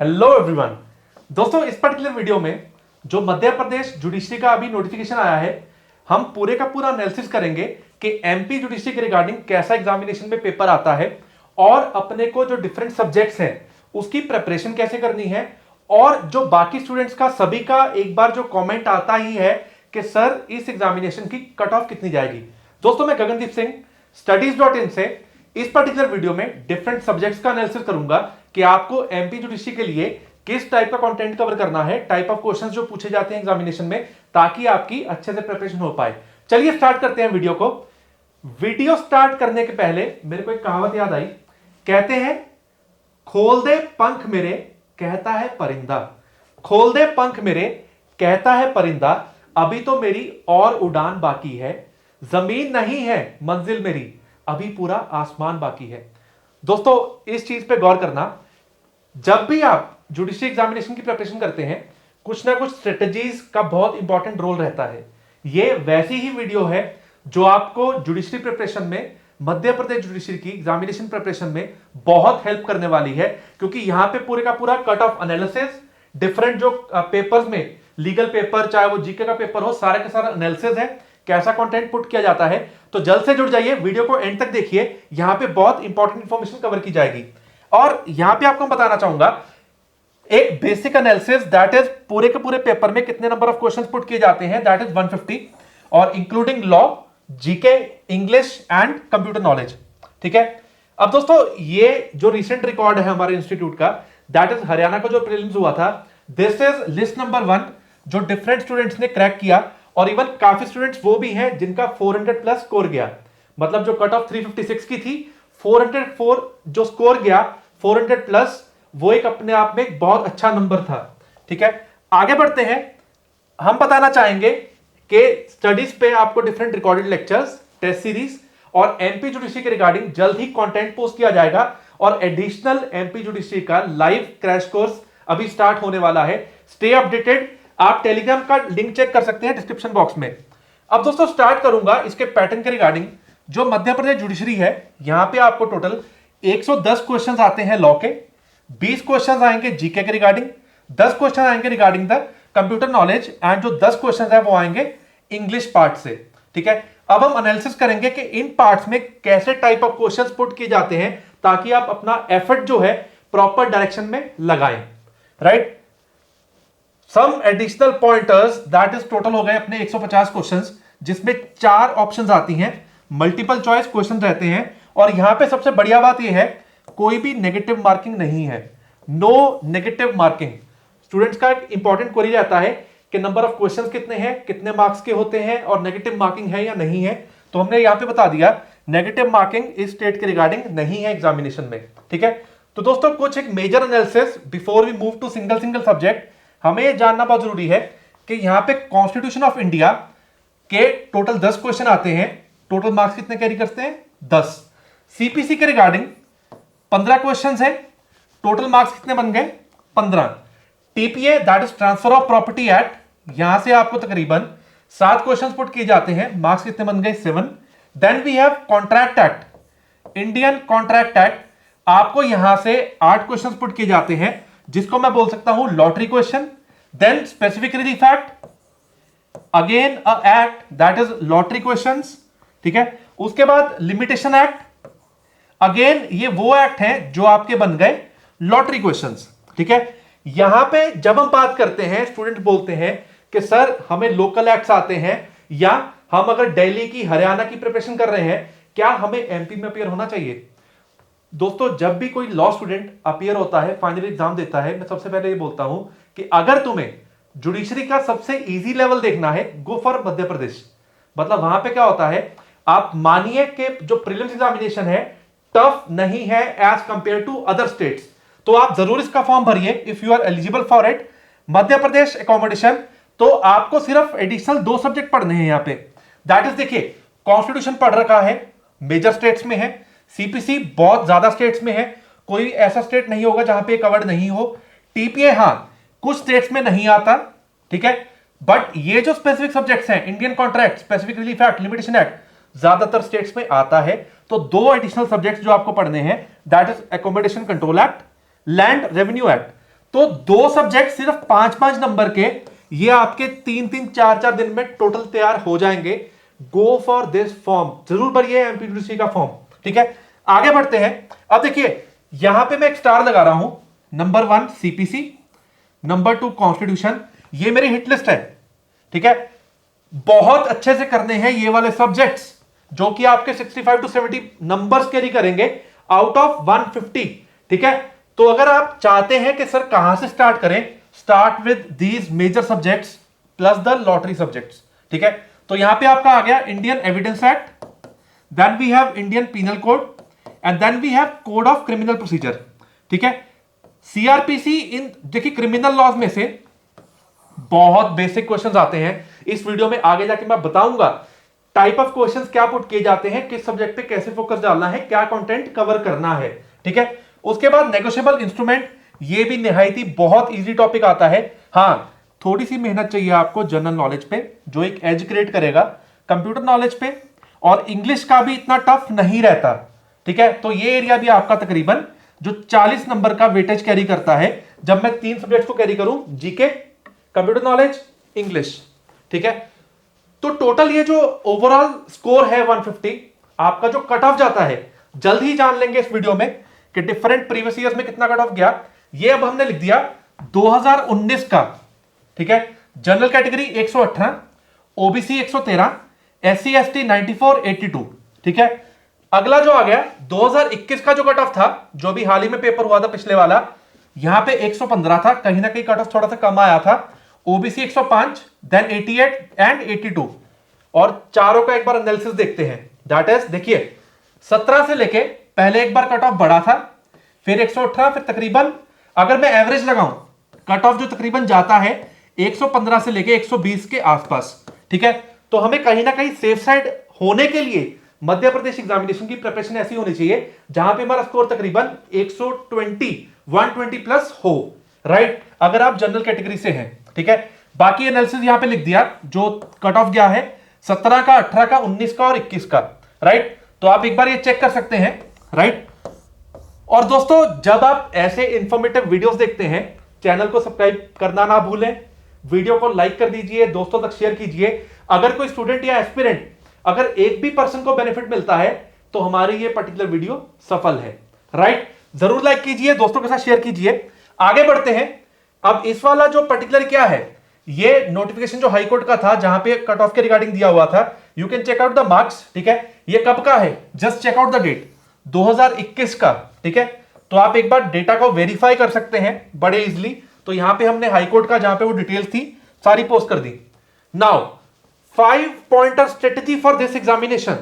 Hello everyone. दोस्तों, इस particular video में जो मध्य प्रदेश जुडिशरी का अभी नोटिफिकेशन आया है, हम पूरे का पूरा एनालिसिस करेंगे कि एमपी जुडिशरी के रिगार्डिंग कैसा एग्जामिनेशन में पेपर आता है और अपने को जो डिफरेंट सब्जेक्ट्स हैं उसकी प्रिपरेशन कैसे करनी है, और जो बाकी स्टूडेंट्स का सभी का एक बार जो कमेंट आता ही है कि सर इस एग्जामिनेशन की कट ऑफ कितनी जाएगी। दोस्तों, मैं गगनदीप सिंह studies.in से इस पर्टिकुलर वीडियो में डिफरेंट सब्जेक्ट्स का एनालिसिस करूंगा कि आपको एमपी जुडिशरी के लिए किस टाइप का कंटेंट कवर करना है, टाइप ऑफ क्वेश्चंस जो पूछे जाते हैं एग्जामिनेशन में, ताकि आपकी अच्छे से प्रिपरेशन हो पाए। चलिए स्टार्ट करते हैं वीडियो को। वीडियो स्टार्ट करने के पहले मेरे को एक कहावत याद आई। कहते हैं, खोल दे पंख मेरे कहता है परिंदा, खोल दे पंख मेरे कहता है परिंदा, अभी तो मेरी और उड़ान बाकी है, जमीन नहीं है मंजिल मेरी, अभी पूरा आसमान बाकी है। दोस्तों, इस चीज पे गौर करना, जब भी आप जुडिशरी एग्जामिनेशन की प्रिपरेशन करते हैं, कुछ ना कुछ स्ट्रेटजीज का बहुत इंपॉर्टेंट रोल रहता है। ये वैसी ही वीडियो है जो आपको जुडिशरी प्रिपरेशन में, मध्य प्रदेश जुडिशरी की एग्जामिनेशन प्रिपरेशन में बहुत हेल्प करने वाली है, क्योंकि यहां पे पूरे का पूरा कट ऑफ एनालिसिस, डिफरेंट जो पेपर्स में, लीगल पेपर चाहे वो जीके का पेपर हो, सारे के सारा एनालिसिस है, कैसा कंटेंट पुट किया जाता है। तो जल्द से जुड़ जाइए, वीडियो को एंड तक देखिए, यहां पे बहुत इंपॉर्टेंट इंफॉर्मेशन कवर की जाएगी। और यहां पे आपको बताना चाहूंगा एक बेसिक एनालिसिस, दैट इज पूरे के पूरे पेपर में कितने नंबर ऑफ क्वेश्चंस पुट किए जाते हैं, दैट इज 150, और including law, GK, English and computer knowledge. ठीक है। अब दोस्तों, ये जो रिसेंट रिकॉर्ड है हमारे इंस्टीट्यूट का, दैट इज हरियाणा का जो प्रीलिम्स हुआ था, दिस इज लिस्ट नंबर 1 जो डिफरेंट स्टूडेंट्स ने क्रैक किया, और इवन काफी स्टूडेंट्स वो भी हैं जिनका 400 प्लस स्कोर गया। मतलब जो कट ऑफ 356 की थी, 404 जो स्कोर गया 400 प्लस, वो एक अपने आप में एक बहुत अच्छा नंबर था। ठीक है, आगे बढ़ते हैं। हम बताना चाहेंगे कि स्टडीज पे आपको different recorded lectures, test series और एमपी जुडिशरी के रिगार्डिंग जल्द ही कंटेंट पोस्ट किया जाएगा, और एडिशनल एमपी जुडिशरी का लाइव क्रैश कोर्स अभी स्टार्ट होने वाला है। Stay updated. आप टेलीग्राम का लिंक चेक कर सकते हैं डिस्क्रिप्शन बॉक्स में। अब दोस्तों, स्टार्ट करूंगा इसके पैटर्न के रिगार्डिंग। जो मध्य प्रदेश जुडिशरी है, यहां पे आपको टोटल 110 क्वेश्चंस आते हैं लॉ के, 20 क्वेश्चंस आएंगे जीके के रिगार्डिंग, 10 क्वेश्चन आएंगे regarding the computer knowledge, and जो 10 क्वेश्चंस है वो आएंगे इंग्लिश पार्ट से। ठीक है। अब हम एनालिसिस करेंगे कि इन पार्ट्स में कैसे टाइप ऑफ क्वेश्चंस पुट किए जाते हैं, ताकि आप अपना एफर्ट जो है प्रॉपर डायरेक्शन में लगाएं। Right. Some additional pointers, that is total हो गए अपने 150 क्वेश्चंस, जिसमें 4 ऑप्शंस आती हैं, मल्टीपल चॉइस क्वेश्चन रहते हैं, और यहां पे सबसे बढ़िया बात यह है, कोई भी नेगेटिव मार्किंग नहीं है, नो नेगेटिव मार्किंग। स्टूडेंट्स का एक इंपॉर्टेंट क्वेरी रहता है कि नंबर ऑफ क्वेश्चंस कितने हैं, कितने मार्क्स के होते हैं, और नेगेटिव मार्किंग है या नहीं है। तो हमने यहां पे बता दिया, नेगेटिव मार्किंग इस स्टेट के रिगार्डिंग नहीं है एग्जामिनेशन में। ठीक है। तो दोस्तों, कुछ एक major analysis before we move to single subject. हमें यह जानना बहुत जरूरी है कि यहां पे कॉन्स्टिट्यूशन ऑफ इंडिया के टोटल 10 क्वेश्चन आते हैं। टोटल मार्क्स कितने कैरी करते हैं? 10। सीपीसी के रिगार्डिंग 15 क्वेश्चंस है, टोटल मार्क्स कितने बन गए? 15। TPA, that is transfer of property act, यहां से आपको तकरीबन 7 क्वेश्चंस पुट किए जाते हैं, मार्क्स कितने बन गए? 7। Then we have contract act, Indian contract act, आपको यहां से 8 क्वेश्चंस पुट किए जाते हैं, जिसको मैं बोल सकता हूं lottery question. Then specific relief act, again a act, that is lottery questions. ठीक है। उसके बाद लिमिटेशन एक्ट, अगेन ये वो एक्ट हैं जो आपके बन गए लॉटरी क्वेश्चंस। ठीक है। यहां पे जब हम बात करते हैं, स्टूडेंट बोलते हैं कि सर हमें लोकल एक्ट्स आते हैं, या हम अगर दिल्ली की, हरियाणा की प्रिपरेशन कर रहे हैं, क्या हमें एमपी में अपियर होना चाहिए? दोस्तों, जब भी कोई लॉ स्टूडेंट अपियर होता है, फाइनल एग्जाम देता है, मैं सबसे पहले ये बोलता हूं कि अगर तुम्हें जुडिशरी का सबसे इजी लेवल देखना है, गो फॉर मध्य प्रदेश। मतलब वहां पे क्या होता है, आप मानिए कि जो प्रीलिम्स एग्जामिनेशन है टफ नहीं है as compare to other states, तो आप जरूर इसका फॉर्म भरिए if you are eligible for it. Madhya Pradesh accommodation, तो आपको सिर्फ एडिशनल 2 सब्जेक्ट पढ़ने हैं यहां पे, दैट इज, देखिए, कॉन्स्टिट्यूशन पढ़ रखा है, मेजर स्टेट्स में है, सीपीसी बहुत ज्यादा स्टेट्स में है, कोई ऐसा स्टेट नहीं होगा जहां पे कवर्ड नहीं हो। टीपीए, हां, कुछ स्टेट्स में नहीं आता। ठीक है। बट ये जो स्पेसिफिक सब्जेक्ट्स हैं, Indian contract, specific relief act, limitation act, ज्यादातर स्टेट्स में आता है। तो 2 एडिशनल सब्जेक्ट्स जो आपको पढ़ने हैं, that is accommodation control act, land revenue act. तो 2 सब्जेक्ट सिर्फ 5-5 नंबर के, ये आपके 3-3 4-4 दिन में टोटल तैयार हो जाएंगे। गो फॉर दिस फॉर्म, जरूर भरिए एमपीडीसी का फॉर्म। ठीक है, आगे बढ़ते हैं। अब देखिए यहां पे मैं एक स्टार लगा रहा हूं। नंबर 1 सीपीसी, नंबर 2 कॉन्स्टिट्यूशन, ये मेरी हिट लिस्ट है। ठीक है, बहुत अच्छे से करने हैं ये वाले सब्जेक्ट्स जो कि आपके 65 to 70 नंबर्स कैरी करेंगे आउट ऑफ 150। ठीक है, तो अगर आप चाहते हैं कि सर कहां से स्टार्ट करें, start with these major subjects plus the lottery subjects. ठीक है, तो यहां पे आपका आ गया Indian evidence act, then we have Indian penal code and then we have code of criminal procedure. ठीक है, सीआरपीसी इन देखिए क्रिमिनल लॉज में से बहुत बेसिक क्वेश्चंस आते हैं। इस वीडियो में आगे जाके मैं बताऊंगा टाइप ऑफ क्वेश्चंस क्या पुट किए जाते हैं, किस सब्जेक्ट पे कैसे फोकस डालना है, क्या कंटेंट कवर करना है। ठीक है, उसके बाद नेगोशिएबल इंस्ट्रूमेंट, ये भी निहायत ही बहुत इजी टॉपिक आता है। हाँ, थोड़ी सी मेहनत चाहिए आपको जनरल नॉलेज पे, जो एक एज क्रिएट करेगा, कंप्यूटर नॉलेज पे, और इंग्लिश का भी इतना टफ नहीं रहता। ठीक है, तो ये एरिया भी आपका तकरीबन जो 40 नंबर का वेटेज कैरी करता है, जब मैं 3 सब्जेक्ट को कैरी करूं, जीके, कंप्यूटर नॉलेज, इंग्लिश। ठीक है, तो टोटल ये जो ओवरऑल स्कोर है 150, आपका जो कट ऑफ जाता है, जल्द ही जान लेंगे इस वीडियो में कि डिफरेंट प्रीवियस ईयर्स में कितना कट ऑफ गया। ये अब हमने लिख दिया 2019 का। ठीक है, general category 118, OBC 113, SC ST 94, 82। ठीक है, अगला जो आ गया 2021 का जो कट ऑफ था, जो भी हाल ही में पेपर हुआ था पिछले वाला, यहां पे 115 था, कहीं ना कहीं कट ऑफ थोड़ा सा कम आया था। ओबीसी 105, देन 88 एंड 82, और चारों का एक बार एनालिसिस देखते हैं। दैट इज देखिए 17 से लेके पहले एक बार कट ऑफ बढ़ा था, फिर 118, फिर तकरीबन अगर मैं एवरेज लगाऊं कट ऑफ जो तकरीबन जाता है 115 से लेके 120 के आसपास। ठीक है, तो हमें कहीं ना कहीं सेफ साइड होने के लिए मध्य प्रदेश एग्जामिनेशन की प्रिपरेशन ऐसी होनी चाहिए जहां पे हमारा स्कोर तकरीबन 120 प्लस हो। राइट, अगर आप जनरल कैटेगरी से हैं। ठीक है, बाकी एनालिसिस यहां पे लिख दिया जो कट ऑफ गया है 17 का, 18 का, 19 का और 21 का। राइट, तो आप एक बार ये चेक कर सकते हैं। राइट, और दोस्तों जब आप ऐसे इंफॉर्मेटिव वीडियोस देखते हैं, चैनल को सब्सक्राइब करना ना भूलें, वीडियो को लाइक कर दीजिए, दोस्तों तक शेयर कीजिए। अगर कोई स्टूडेंट या एस्पिरेंट, अगर एक भी पर्सन को बेनिफिट मिलता है तो हमारी ये पर्टिकुलर वीडियो सफल है। राइट, जरूर लाइक कीजिए, दोस्तों के साथ शेयर कीजिए। आगे बढ़ते हैं। अब इस वाला जो पर्टिकुलर क्या है, ये नोटिफिकेशन जो हाई कोर्ट का था जहां पे कट ऑफ के रिगार्डिंग दिया हुआ था, you can check out the marks. ठीक है, ये कब का है, just check out the date, 2021 का। ठीक है, तो आप एक बार डेटा को वेरीफाई कर सकते हैं बड़े इजिली। तो यहां पे हमने हाई कोर्ट का जहां पे वो डिटेल्स थी सारी पोस्ट कर दी। Now 5 pointer strategy for this examination,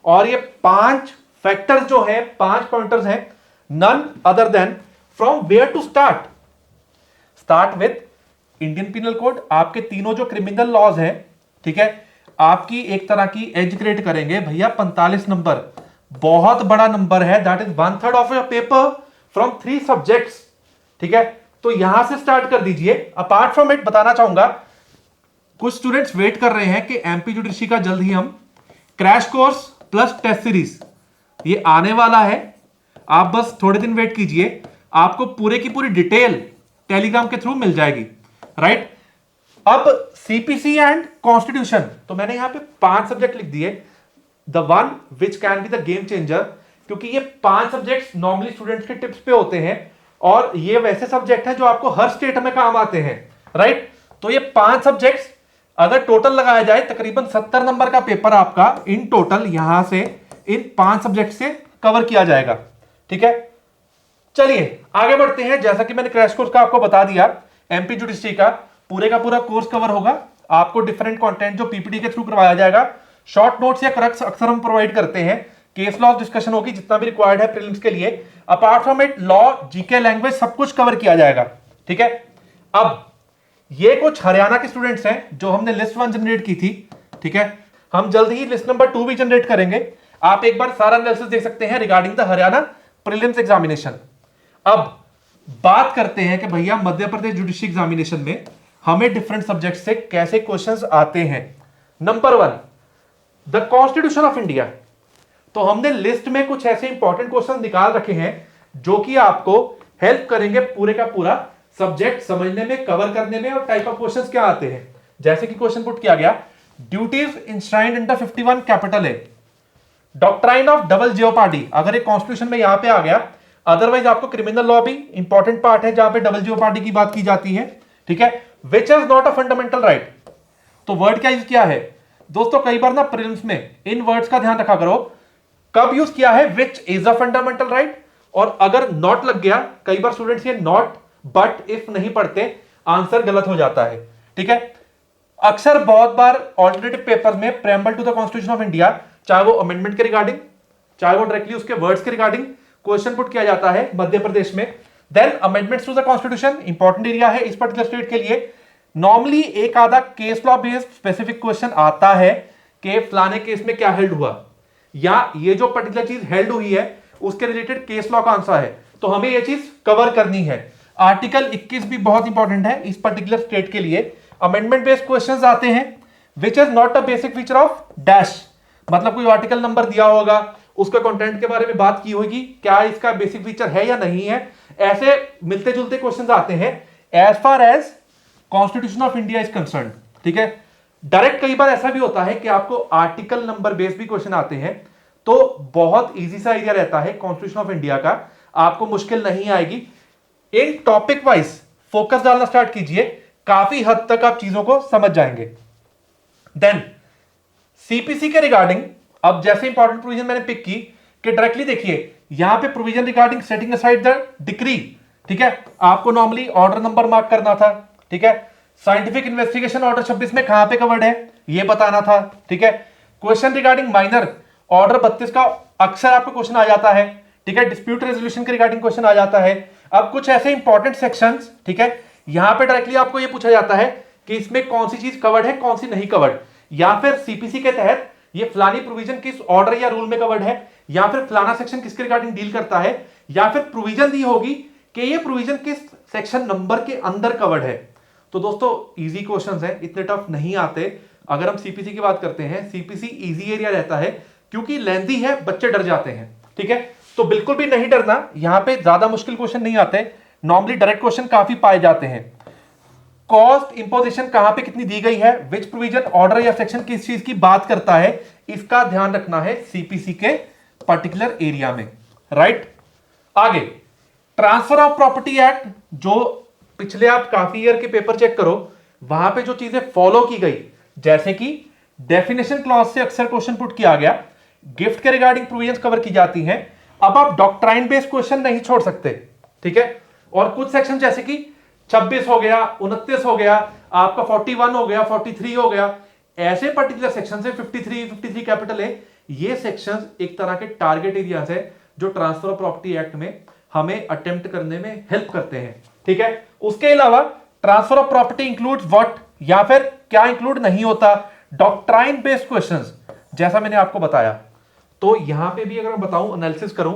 और ये 5 फैक्टर्स जो है, 5 पॉइंटर्स हैं, none other than from where to start with Indian penal code. आपके तीनों जो क्रिमिनल लॉज हैं, ठीक है, आपकी एक तरह की एज क्रिएट करेंगे भैया। 45 नंबर बहुत बड़ा नंबर है, that is 1/3 of your paper from 3 subjects. ठीक है, तो यहां से स्टार्ट कर दीजिए। अपार्ट फ्रॉम इट बताना चाहूंगा, कुछ स्टूडेंट्स वेट कर रहे हैं कि एमपी जुडिशरी का जल्द ही हम crash course plus test series ये आने वाला है। आप बस थोड़े दिन वेट कीजिए, आपको पूरे की पूरी डिटेल टेलीग्राम के थ्रू मिल जाएगी। राइट, अब सीपीसी एंड कॉन्स्टिट्यूशन, तो मैंने यहां पे 5 सब्जेक्ट लिख दिए, the one which can be the game changer, क्योंकि ये 5 सब्जेक्ट्स नॉर्मली स्टूडेंट्स के टिप्स पे होते हैं, और ये वैसे सब्जेक्ट हैं जो आपको हर स्टेट में काम आते हैं। राइट, तो ये 5 सब्जेक्ट्स अगर टोटल लगाया जाए तकरीबन 70 नंबर का पेपर आपका इन टोटल यहां से इन 5 सब्जेक्ट से कवर किया जाएगा। ठीक है, चलिए आगे बढ़ते हैं। जैसा कि मैंने क्रैश कोर्स का आपको बता दिया, एमपी जुडिशरी का पूरा कोर्स कवर होगा। आपको डिफरेंट कंटेंट जो पीपीटी के थ्रू करवाया जाएगा, शॉर्ट नोट्स या क्रक्स अक्सर हम प्रोवाइड करते हैं, केस लॉ डिस्कशन होगी जितना भी रिक्वायर्ड है प्रीलिम्स के लिए। Apart from it law, GK, language सब कुछ कवर किया जाएगा। ठीक है, अब ये कुछ हरियाणा के स्टूडेंट्स हैं जो हमने लिस्ट 1 जनरेट की थी। ठीक है, हम जल्द ही लिस्ट नंबर 2 भी जनरेट करेंगे। आप एक बार सारा एनालिसिस देख सकते हैं regarding the Haryana prelims examination. अब बात करते हैं कि भैया मध्य प्रदेश जुडिशरी एग्जामिनेशन में हमें डिफरेंट सब्जेक्ट से कैसे क्वेश्चंस आते हैं। Number 1, the constitution of India. तो हमने लिस्ट में कुछ ऐसे इंपॉर्टेंट क्वेश्चन निकाल रखे हैं जो कि आपको हेल्प करेंगे पूरे का पूरा सब्जेक्ट समझने में, कवर करने में, और टाइप ऑफ क्वेश्चंस क्या आते हैं। जैसे कि क्वेश्चन पुट किया गया, duties enshrined under 51 capital a, doctrine of double jeopardy, अगर एक कॉन्स्टिट्यूशन में यहां पे आ गया, अदरवाइज आपको क्रिमिनल लॉ भी इंपॉर्टेंट पार्ट है जहां पे डबल जियोपार्डी की बात की जाती है, ठीक है। Which is not a fundamental right, तो वर्ड क्या यूज किया है दोस्तों, कई बार ना प्रीलिम्स में इन वर्ड्स का ध्यान रखा करो, कब यूज किया है which is a fundamental right, और अगर नॉट लग गया, कई बार स्टूडेंट्स ये नॉट बट इफ नहीं पढ़ते, आंसर गलत हो जाता है, ठीक है। अक्सर बहुत बार ऑल्टरनेटिव पेपर में preamble to the constitution of India, चाहे वो अमेंडमेंट के रिगार्डिंग, चाहे वो डायरेक्टली उसके वर्ड्स के रिगार्डिंग क्वेश्चन पुट किया जाता है मध्य प्रदेश में। Then amendments to the constitution important area है इस पर्टिकुलर स्टेट के लिए। नॉर्मली एक आधा case law based specific question आता है कि फलाने केस में क्या हेल्ड हुआ, या ये जो पर्टिकुलर चीज हेल्ड हुई है उसके रिलेटेड केस लॉ का आंसर है, तो हमें ये चीज कवर करनी है। आर्टिकल 21 भी बहुत इंपॉर्टेंट है इस पर्टिकुलर स्टेट के लिए। अमेंडमेंट बेस्ड क्वेश्चंस आते हैं, which is not a basic feature of dash, मतलब कोई आर्टिकल नंबर दिया होगा, उसका कंटेंट के बारे में बात की होगी, क्या इसका बेसिक फीचर है या नहीं है, ऐसे मिलते जुलते क्वेश्चंस आते हैं as far as constitution of India is concern, ठीक है। डायरेक्ट कई बार ऐसा भी होता है कि आपको आर्टिकल नंबर बेस्ड भी क्वेश्चन आते हैं, तो बहुत इजी सा एरिया रहता है कॉन्स्टिट्यूशन ऑफ इंडिया का, आपको मुश्किल नहीं आएगी। इन टॉपिक वाइज फोकस डालना स्टार्ट कीजिए, काफी हद तक आप चीजों को समझ जाएंगे। देन सीपीसी के रिगार्डिंग, अब जैसे इंपॉर्टेंट प्रोविजन मैंने पिक की कि डायरेक्टली देखिए यहां पे provision regarding setting aside the decree, ठीक है, आपको नॉर्मली ऑर्डर नंबर मार्क करना था, ठीक है। साइंटिफिक इन्वेस्टिगेशन ऑर्डर 26 में कहां पे कवर्ड है ये बताना था, ठीक है। क्वेश्चन रिगार्डिंग माइनर ऑर्डर 32 का अक्सर आपको क्वेश्चन आ जाता है, ठीक है। डिस्प्यूट रेजोल्यूशन के रिगार्डिंग क्वेश्चन आ जाता है। अब कुछ ऐसे इंपॉर्टेंट सेक्शंस, ठीक है, यहां पे डायरेक्टली आपको ये पूछा जाता है कि इसमें कौन सी चीज कवर्ड है, कौन सी नहीं कवर्ड, या फिर सीपीसी के तहत ये फलानी प्रोविजन किस ऑर्डर या रूल में कवर्ड है, या फिर फलाना सेक्शन किसके रिगार्डिंग डील करता है, या फिर प्रोविजन दी होगी कि ये प्रोविजन किस सेक्शन नंबर के अंदर कवर्ड है। तो दोस्तों इजी क्वेश्चंस हैं, इतने टफ नहीं आते। अगर हम सीपीसी की बात करते हैं, सीपीसी इजी एरिया रहता है क्योंकि लेंथी है, बच्चे डर जाते हैं, ठीक है। तो बिल्कुल भी नहीं डरना, यहां पे ज्यादा मुश्किल क्वेश्चन नहीं आते, नॉर्मली डायरेक्ट क्वेश्चन काफी पाए जाते हैं। कॉस्ट इंपोजिशन कहां पे कितनी दी गई है, विच प्रोविजन ऑर्डर या सेक्शन किस चीज की बात करता है, इसका ध्यान रखना है सीपीसी के पर्टिकुलर एरिया में, राइट। आगे ट्रांसफर ऑफ प्रॉपर्टी एक्ट, जो पिछले आप काफी ईयर के पेपर चेक करो, वहां पे जो चीजें फॉलो की गई, जैसे कि डेफिनेशन क्लॉज से अक्सर क्वेश्चन पुट किया गया, गिफ्ट के रिगार्डिंग प्रोविजंस कवर की जाती हैं। अब आप डॉक्ट्राइन बेस्ड क्वेश्चन नहीं छोड़ सकते, ठीक है। और कुछ सेक्शन जैसे कि 26 हो गया, 29 हो गया, आपका 41 हो गया, 43 हो गया, ऐसे पर्टिकुलर सेक्शन से 53 कैपिटल है, ये सेक्शंस एक तरह के टारगेट एरियाज है जो ट्रांसफर ऑफ प्रॉपर्टी एक्ट में हमें अटेम्प्ट करने में हेल्प करते हैं, ठीक है। उसके अलावा transfer of property includes what, या फिर क्या इंक्लूड नहीं होता, डॉक्ट्राइन बेस्ड क्वेश्चंस, जैसा मैंने आपको बताया। तो यहां पे भी अगर मैं बताऊं, एनालिसिस करूं,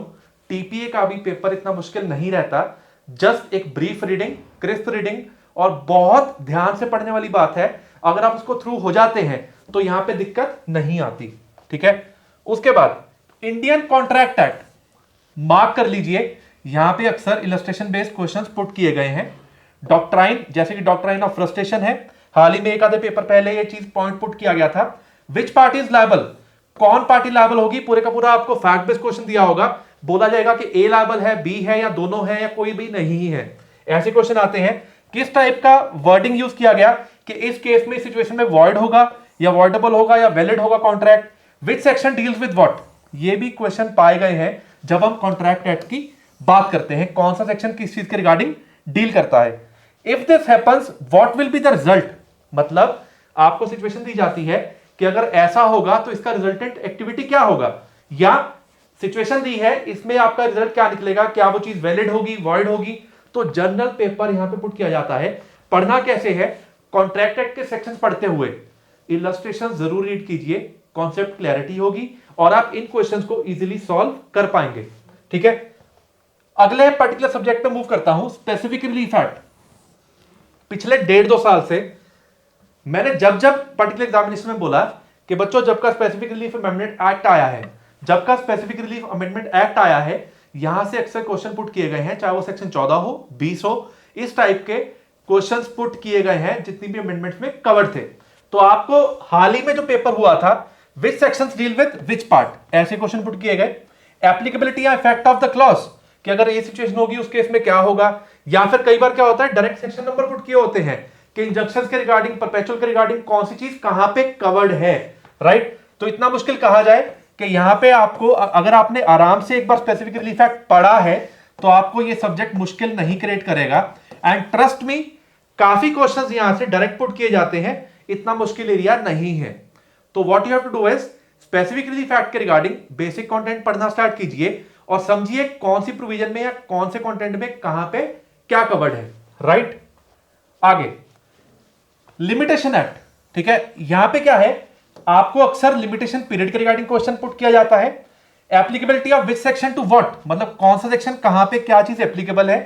टीपीए का भी पेपर इतना मुश्किल नहीं रहता, जस्ट एक ब्रीफ रीडिंग, क्रिस्प रीडिंग, और बहुत ध्यान से पढ़ने वाली बात है। अगर आप उसको थ्रू हो जाते हैं तो यहां पे दिक्कत नहीं आती, ठीक है। उसके बाद इंडियन कॉन्ट्रैक्ट एक्ट मार्क कर लीजिए, यहां पे अक्सर इलस्ट्रेशन बेस्ड क्वेश्चंस पुट किए गए हैं। डॉक्ट्राइन, जैसे कि डॉक्ट्राइन ऑफ फ्रस्ट्रेशन है, हाल ही में एक आधे पेपर पहले ये चीज पॉइंट पुट किया गया था। विच पार्टी इज लायबल, कौन पार्टी लायबल होगी, पूरे का पूरा आपको फैक्ट बेस्ड क्वेश्चन दिया होगा, बोला जाएगा कि ए लायबल है, बी है, या दोनों है, या कोई भी नहीं है। ऐसे क्वेश्चन आते हैं। किस टाइप का वर्डिंग यूज किया गया कि इस केस में, सिचुएशन में वॉइड होगा या वॉइडेबल होगा या वैलिड होगा contract, which section deals with what, ये भी क्वेश्चन पाए गए हैं जब हम कॉन्ट्रैक्ट एक्ट की बात करते हैं, कौन सा सेक्शन किस चीज के रिगार्डिंग डील करता है। If this happens what will be the result, मतलब आपको सिचुएशन दी जाती है कि अगर ऐसा होगा तो इसका रिजल्टेंट एक्टिविटी क्या होगा, या सिचुएशन दी है इसमें आपका रिजल्ट क्या निकलेगा, क्या वो चीज वैलिड होगी, वॉइड होगी। तो जनरल पेपर यहां पे पुट किया जाता है। पढ़ना कैसे है, कॉन्ट्रैक्ट एक्ट के सेक्शन पढ़ते हुए इलस्ट्रेशन जरूर रीड कीजिए, कॉन्सेप्ट क्लैरिटी होगी और आप इन क्वेश्चंस को इजीली सॉल्व कर पाएंगे, ठीक है। अगले पर्टिकुलर सब्जेक्ट पे मूव करता हूं, स्पेसिफिक रिलीफ एक्ट। पिछले 1.5-2 साल से मैंने जब जब पर्टिकुलर एग्जामिनेशन में बोला कि बच्चों जब का स्पेसिफिक रिलीफ अमेंडमेंट एक्ट आया है, जब का स्पेसिफिक रिलीफ अमेंडमेंट एक्ट आया है, यहां से अक्सर क्वेश्चन पुट किए गए हैं, चाहे वो सेक्शन 14 हो, 20 हो, इस टाइप के क्वेश्चंस पुट किए गए हैं जितनी भी अमेंडमेंट्स में कवर्ड थे। तो आपको हाल ही में जो पेपर हुआ था, which sections deal with which part, ऐसे क्वेश्चन पुट किए गए। एप्लीकेबिलिटी या इफेक्ट ऑफ द क्लॉज, कि अगर ये सिचुएशन होगी उस केस में क्या होगा, या फिर कई बार क्या होता है डायरेक्ट सेक्शन नंबर पुट किए होते हैं कि इंजंक्शंस के रिगार्डिंग, परपेचुअल के रिगार्डिंग कौन सी चीज कहां पे कवर्ड है, राइट। तो इतना मुश्किल कहा जाए कि यहां पे आपको, अगर आपने आराम से एक बार स्पेसिफिकली इफेक्ट पढ़ा है तो आपको ये सब्जेक्ट मुश्किल नहीं क्रिएट करेगा। एंड ट्रस्ट मी, काफी क्वेश्चंस यहां से डायरेक्ट पुट किए जाते हैं, इतना मुश्किल एरिया नहीं है। तो what you have to do is specifically fact के रिगार्डिंग बेसिक कंटेंट पढ़ना स्टार्ट कीजिए और समझिए कौन सी प्रोविजन में या कौन से कंटेंट में कहां पे क्या कवर्ड है, राइट। आगे लिमिटेशन एक्ट, ठीक है। यहां पे क्या है, आपको अक्सर लिमिटेशन पीरियड के रिगार्डिंग क्वेश्चन पुट किया जाता है। Applicability of which section two what, मतलब कौन सा सेक्शन कहां पे क्या चीज एप्लीकेबल है।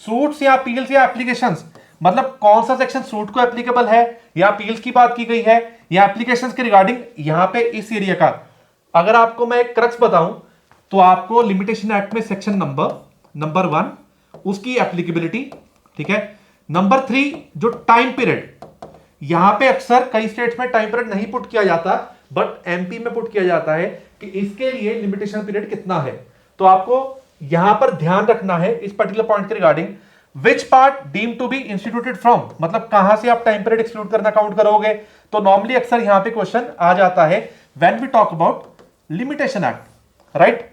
सूट्स या अपील्स या एप्लीकेशंस, मतलब कौन सा सेक्शन सूट को एप्लीकेबल है या अपील्स की बात की गई है या एप्लीकेशंस के रिगार्डिंग, यहां पे इस एरिया का अगर आपको मैं एक क्रक्स बताऊं तो आपको लिमिटेशन एक्ट में सेक्शन नंबर 1 उसकी एप्लीकेबिलिटी, ठीक है। नंबर 3 जो टाइम पीरियड, यहां पे अक्सर कई स्टेट्स में टाइम पीरियड नहीं पुट किया जाता, बट एमपी में पुट किया जाता है कि इसके लिए लिमिटेशन पीरियड कितना है। तो आपको यहां पर ध्यान रखना है इस पर्टिकुलर पॉइंट के regarding, which part deem to be instituted from, मतलब कहां से आप टाइम पीरियड एक्सक्लूड करना काउंट करोगे। तो नॉर्मली अक्सर यहां पे क्वेश्चन आ जाता है when we talk about limitation act, right.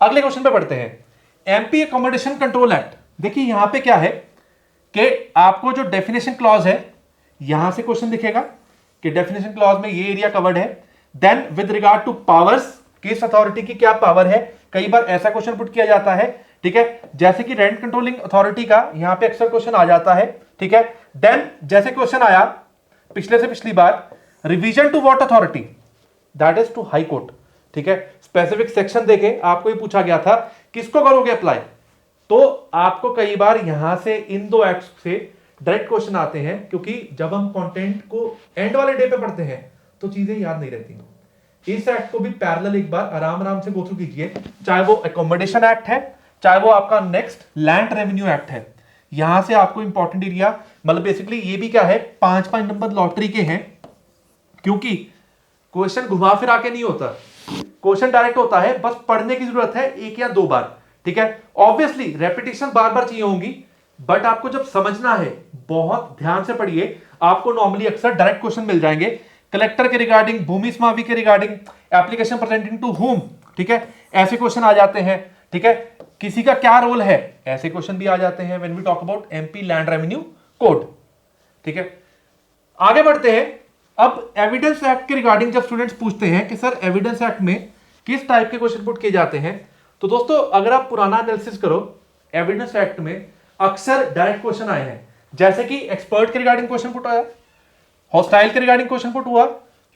अगले क्वेश्चन पे बढ़ते हैं, एमपी अकोमोडेशन कंट्रोल एक्ट। देखिए यहां पे क्या है कि आपको जो डेफिनेशन क्लॉज है, यहां से क्वेश्चन दिखेगा कि डेफिनेशन क्लॉज में ये एरिया कवर्ड है। Then with regard to powers, किस अथॉरिटी की क्या पावर है, कई बार ऐसा क्वेश्चन पुट किया जाता है, ठीक है। जैसे कि रेंट कंट्रोलिंग अथॉरिटी का यहां पे अक्सर क्वेश्चन आ जाता है, ठीक है। देन जैसे क्वेश्चन आया पिछले से पिछली बार, revision to what authority, that is to high court, ठीक है। स्पेसिफिक सेक्शन देके आपको ये पूछा गया था किसको करोगे अप्लाई, तो आपको कई बार यहां से इन दो एक्ट से डायरेक्ट क्वेश्चन आते हैं, क्योंकि जब हम कंटेंट को एंड वाले डे पे पढ़ते हैं तो चीजें याद नहीं रहती। इस एक्ट को भी पैरेलल एक बार आराम से गो थ्रू कीजिए, चाहे वो अकोमोडेशन एक्ट है, चाहे वो आपका नेक्स्ट लैंड रेवेन्यू एक्ट है। यहां से आपको इंपॉर्टेंट एरिया, मतलब बेसिकली ये भी क्या है, 5-5 नंबर लॉटरी के हैं, क्योंकि क्वेश्चन घुमा फिरा के नहीं होता, क्वेश्चन डायरेक्ट होता है, बस पढ़ने की जरूरत है 1 या 2 बार, ठीक है। ऑब्वियसली रेपिटेशन बार बार चाहिए होंगी, बट आपको जब समझना है बहुत ध्यान से पढ़िए, आपको नॉर्मली अक्सर डायरेक्ट क्वेश्चन मिल जाएंगे कलेक्टर के रिगार्डिंग, भूमि समावी के regarding, application presenting to whom, ठीक है, ऐसे क्वेश्चन आ जाते हैं, ठीक है। किसी का क्या रोल है, ऐसे क्वेश्चन भी आ जाते हैं when we talk about MP land revenue code, ठीक है। आगे बढ़ते हैं, अब एविडेंस एक्ट के रिगार्डिंग जब स्टूडेंट्स पूछते हैं कि सर एविडेंस एक्ट में किस टाइप के क्वेश्चन पुट किए जाते हैं, तो दोस्तों अगर आप पुराना एनालिसिस करो, एविडेंस एक्ट में अक्सर डायरेक्ट क्वेश्चन आए हैं, जैसे कि एक्सपर्ट के रिगार्डिंग क्वेश्चन पुट आया, हॉस्टाइल के रिगार्डिंग क्वेश्चन पुट हुआ,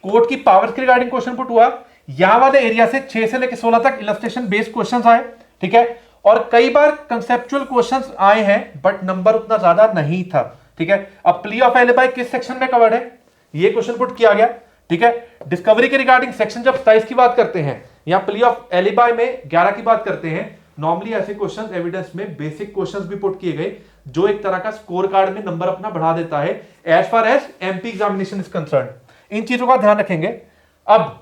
कोर्ट की पावर्स के रिगार्डिंग क्वेश्चन पुट हुआ, यहां वाले एरिया से 6 से लेकर 16 तक इलस्ट्रेशन बेस्ड क्वेश्चंस आए, ठीक है। और कई बार कंसेप्चुअल क्वेश्चंस आए हैं, बट नंबर उतना ज्यादा नहीं था, ठीक है। अब प्ली ऑफ एलिबाई किस सेक्शन में कवर्ड है, ये क्वेश्चन पुट किया गया, ठीक है। डिस्कवरी के रिगार्डिंग सेक्शन जब 27 की बात करते हैं या प्ली ऑफ एलिबाई में 11 की बात करते हैं, नॉर्मली ऐसे क्वेश्चंस एविडेंस में बेसिक क्वेश्चंस भी पुट किए गए, जो एक तरह का स्कोर कार्ड में नंबर अपना बढ़ा देता है as far as MP examination is concern. इन चीजों का ध्यान रखेंगे। अब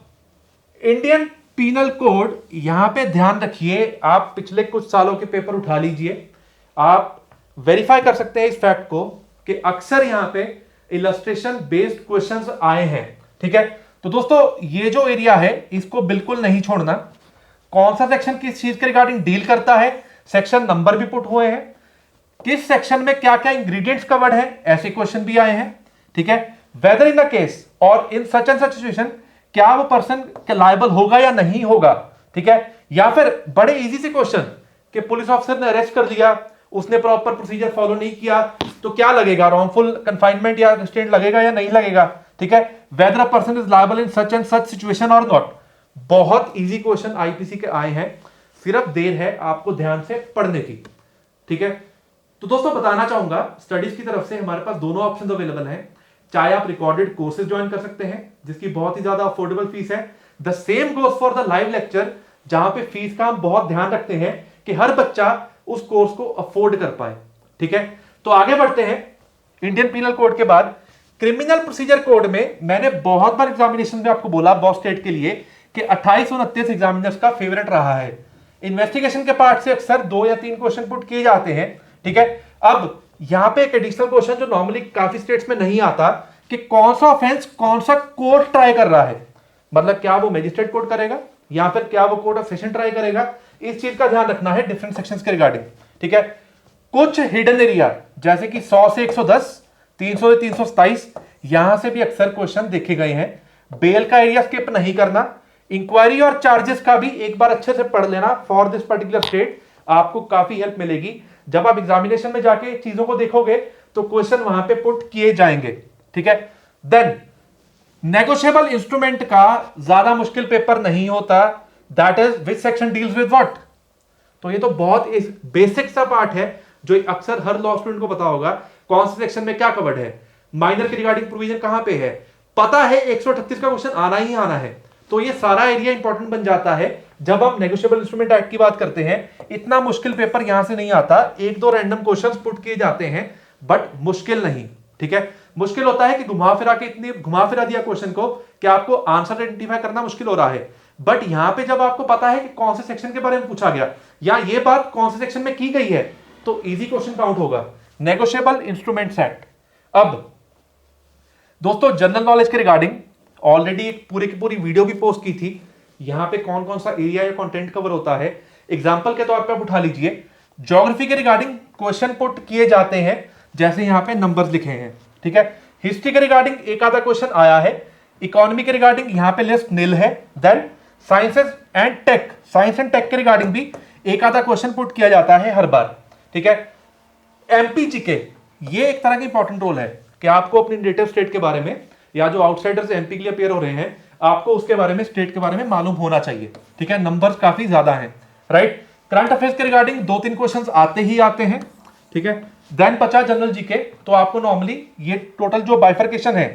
इंडियन पीनल कोड, यहां पे ध्यान रखिए, आप पिछले कुछ सालों के पेपर उठा लीजिए, आप वेरीफाई कर सकते हैं इस फैक्ट को कि अक्सर यहां पे इलस्ट्रेशन बेस्ड क्वेश्चंस आए हैं, ठीक है। तो दोस्तों ये जो एरिया है इसको बिल्कुल नहीं छोड़ना, कौन सा सेक्शन किस चीज के रिगार्डिंग डील करता है, सेक्शन नंबर भी पुट हुए हैं, किस सेक्शन में क्या क्या इंग्रेडिएंट्स कवर्ड है, ऐसे क्वेश्चन भी आए हैं, ठीक है। वेदर इन द केस और इन सच एंड सच सिचुएशन, क्या वो पर्सन लायबल होगा या नहीं होगा, ठीक है। या फिर बड़े इजी से क्वेश्चन कि पुलिस ऑफिसर ने अरेस्ट कर लिया, उसने प्रॉपर प्रोसीजर फॉलो नहीं किया, तो क्या लगेगा, रॉन्गफुल कंफाइनमेंट या रिस्ट्रेंट लगेगा या नहीं लगेगा, ठीक है। Weather a person is liable in such and such situation और नॉट, बहुत इजी क्वेश्चन आईपीसी के आए हैं, सिर्फ देर है आपको ध्यान से पढ़ने की, ठीक है। तो दोस्तों बताना चाहूंगा, स्टडीज की तरफ से हमारे पास दोनों ऑप्शन अवेलेबल हैं, चाहे आप रिकॉर्डेड कोर्सेज ज्वाइन कर सकते हैं जिसकी बहुत ही ज्यादा अफोर्डेबल फीस है, the same goes for the live lecture जहां पे फीस का हम बहुत ध्यान रखते हैं कि हर बच्चा उस कोर्स को अफोर्ड कर पाए। ठीक है, तो आगे बढ़ते हैं। इंडियन पीनल कोड के बाद क्रिमिनल प्रोसीजर कोड में मैंने बहुत बार एग्जामिनेशन में आपको बोला बॉस स्टेट के लिए कि 2829 एग्जामिनर्स का फेवरेट रहा है। इन्वेस्टिगेशन के पार्ट से अक्सर 2 या 3 क्वेश्चन पुट किए जाते हैं। ठीक है, अब यहां पे एक एडिशनल क्वेश्चन जो नॉर्मली काफी स्टेट्स में नहीं आता कि कौन सा ऑफेंस कौन सा कोर्ट ट्राई कर रहा है, मतलब क्या वो मैजिस्ट्रेट कोर्ट करेगा या फिर क्या वो कोर्ट ऑफ सेशन ट्राई करेगा, इस चीज का ध्यान रखना है डिफरेंट सेक्शंस के रिगार्डिंग। ठीक है, कुछ हिडन एरिया जैसे कि 100 से 110, 300 से 327, यहां से भी अक्सर क्वेश्चन देखे गए हैं। बेल का एरिया स्किप नहीं करना, इंक्वायरी और चार्जेस का भी एक बार अच्छे से पढ़ लेना फॉर दिस पर्टिकुलर स्टेट, आपको काफी हेल्प मिलेगी। जब आप एग्जामिनेशन में जाके चीजों को देखोगे तो क्वेश्चन वहां पे पुट किए जाएंगे। ठीक है, देन नेगोशिएबल इंस्ट्रूमेंट का ज्यादा मुश्किल पेपर नहीं होता, that is which section deals with what. तो ये तो बहुत बेसिक सा पार्ट है जो अक्सर हर लॉ स्टूडेंट को पता होगा, कौन से सेक्शन में क्या कवर्ड है, माइनर के रिगार्डिंग प्रोविजन कहां पे है, पता है 138 का क्वेश्चन आना ही आना है। तो ये सारा एरिया इंपॉर्टेंट बन जाता है जब हम नेगोशिएबल इंस्ट्रूमेंट एक्ट की बात करते हैं। इतना मुश्किल पेपर यहां से नहीं आता, 1-2 रैंडम क्वेश्चंस पुट किए जाते हैं बट मुश्किल नहीं। ठीक है, मुश्किल होता है कि घुमा फिरा दिया क्वेश्चन को कि आपको आंसर आइडेंटिफाई करना मुश्किल हो रहा है, बट यहां पे जब आपको पता है कि कौन से सेक्शन के बारे में पूछा गया या ये बात कौन से सेक्शन में की गई है तो इजी क्वेश्चन काउंट होगा। Negotiable instruments act. अब दोस्तों जनरल नॉलेज के रिगार्डिंग ऑलरेडी एक पूरी की पूरी वीडियो भी पोस्ट की थी, यहां पे कौन कौन सा एरिया या कंटेंट कवर होता है। एग्जांपल के तौर पे आप उठा लीजिए, ज्योग्राफी के रिगार्डिंग क्वेश्चन पुट किए जाते हैं जैसे यहां पे नंबर्स लिखे हैं। ठीक है, हिस्ट्री के रिगार्डिंग एक आधा क्वेश्चन आया है, इकोनॉमी के रिगार्डिंग यहां पे लिस्ट नील है, then sciences and tech, science and tech के रिगार्डिंग भी एक आधा क्वेश्चन पुट किया जाता है हर बार। ठीक है, एमपी जीके ये एक तरह का इंपॉर्टेंट रोल है कि आपको अपनी नेटिव स्टेट के बारे में या जो आउटसाइडर्स एमपी के लिए अपेयर हो रहे हैं आपको उसके बारे में, स्टेट के बारे में मालूम होना चाहिए। ठीक है, नंबर्स काफी ज्यादा हैं, राइट। करंट अफेयर्स के रिगार्डिंग 2-3 क्वेश्चंस आते ही आते हैं। ठीक है, देन बचा जनरल जीके, तो आपको नॉर्मली ये टोटल जो बाइफर्केशन है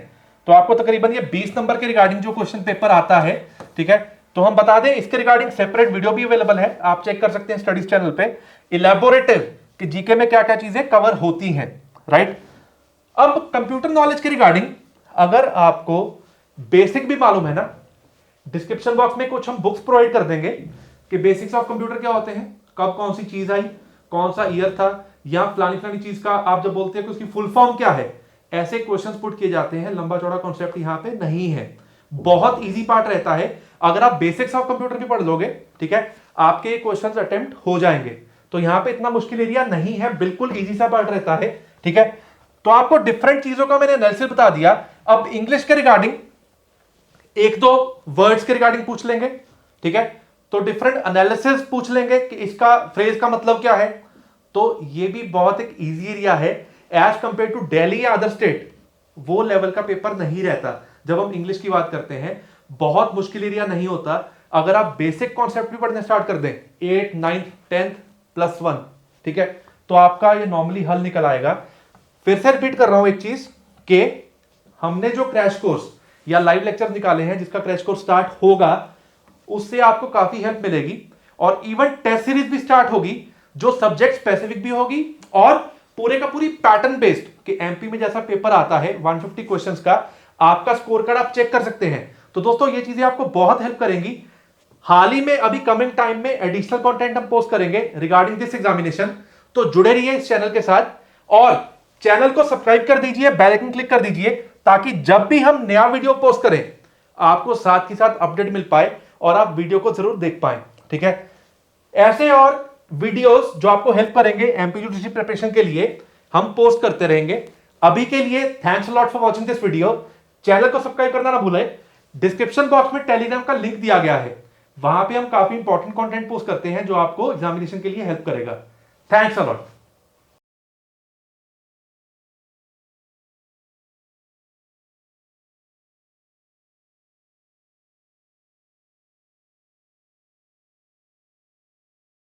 तो आपको तकरीबन ये 20 नंबर के रिगार्डिंग जो क्वेश्चन पेपर आता है। ठीक है, तो हम बता दें इसके रिगार्डिंग सेपरेट वीडियो भी अवेलेबल है, आप चेक कर सकते हैं स्टडीज चैनल पे, इलेबोरेटिव कि जीके में क्या क्या चीजें कवर होती हैं, राइट। अब कंप्यूटर नॉलेज के रिगार्डिंग अगर आपको बेसिक भी मालूम है ना, डिस्क्रिप्शन बॉक्स में कुछ हम बुक्स प्रोवाइड कर देंगे कि बेसिक्स ऑफ कंप्यूटर क्या होते हैं, कब कौन सी चीज आई, कौन सा ईयर था, या फलानी चीज का आप जब बोलते हैं कि उसकी फुल फॉर्म क्या है, ऐसे क्वेश्चंस पुट किए जाते हैं। लंबा चौड़ा कॉन्सेप्ट यहां पे नहीं है, बहुत इजी पार्ट रहता है। अगर आप बेसिक्स ऑफ कंप्यूटर भी पढ़ लोगे, ठीक है, आपके क्वेश्चंस अटेम्प्ट हो जाएंगे। तो यहां पे इतना मुश्किल एरिया नहीं है, बिल्कुल इजी सा पार्ट रहता है। ठीक है, तो आपको डिफरेंट चीजों का मैंने एनालिसिस बता दिया। अब इंग्लिश के रिगार्डिंग 1-2 वर्ड्स के रिगार्डिंग पूछ लेंगे। ठीक है, तो डिफरेंट एनालिसिस पूछ लेंगे कि इसका फ्रेज का मतलब क्या है। तो ये भी बहुत एक इजी एरिया है एज कंपेयर टू दिल्ली या अदर स्टेट, वो लेवल का पेपर नहीं रहता जब हम इंग्लिश की बात करते हैं। बहुत मुश्किल एरिया नहीं होता अगर आप बेसिक कॉन्सेप्ट भी पढ़ने स्टार्ट कर दें, 8th 9th 10th +1, ठीक है, तो आपका ये नॉर्मली हल निकल आएगा। फिर से रिपीट कर रहा हूं एक चीज कि हमने जो क्रैश कोर्स या लाइव लेक्चर निकाले हैं जिसका क्रैश कोर्स स्टार्ट होगा उससे आपको काफी हेल्प मिलेगी, और इवन टेस्ट सीरीज भी स्टार्ट होगी जो सब्जेक्ट स्पेसिफिक भी होगी और पूरे का पूरी पैटर्न बेस्ड कि एमपी में जैसा पेपर आता है 150 क्वेश्चंस का, आपका स्कोर कार्ड आप चेक कर सकते हैं। तो दोस्तों ये चीजें आपको बहुत हेल्प करेंगी। हाल ही में अभी कमिंग टाइम में एडिशनल कंटेंट हम पोस्ट करेंगे रिगार्डिंग दिस एग्जामिनेशन, तो जुड़े रहिए इस चैनल के साथ और चैनल को सब्सक्राइब कर दीजिए, बेल आइकन क्लिक कर दीजिए ताकि जब भी हम नया वीडियो पोस्ट करें आपको साथ ही साथ अपडेट मिल पाए और आप वीडियो को जरूर देख पाए। ठीक है, ऐसे और वीडियोस जो आपको हेल्प करेंगे एमपीसीक्यू प्रिपरेशन के लिए हम पोस्ट करते रहेंगे। अभी के लिए thanks a lot for watching this video. Channel को सब्सक्राइब करना ना भूलें। डिस्क्रिप्शन बॉक्स में टेलीग्राम का लिंक दिया गया है, वहां पे हम काफी इंपॉर्टेंट कंटेंट पोस्ट करते हैं जो आपको एग्जामिनेशन के लिए हेल्प करेगा। Thanks a lot.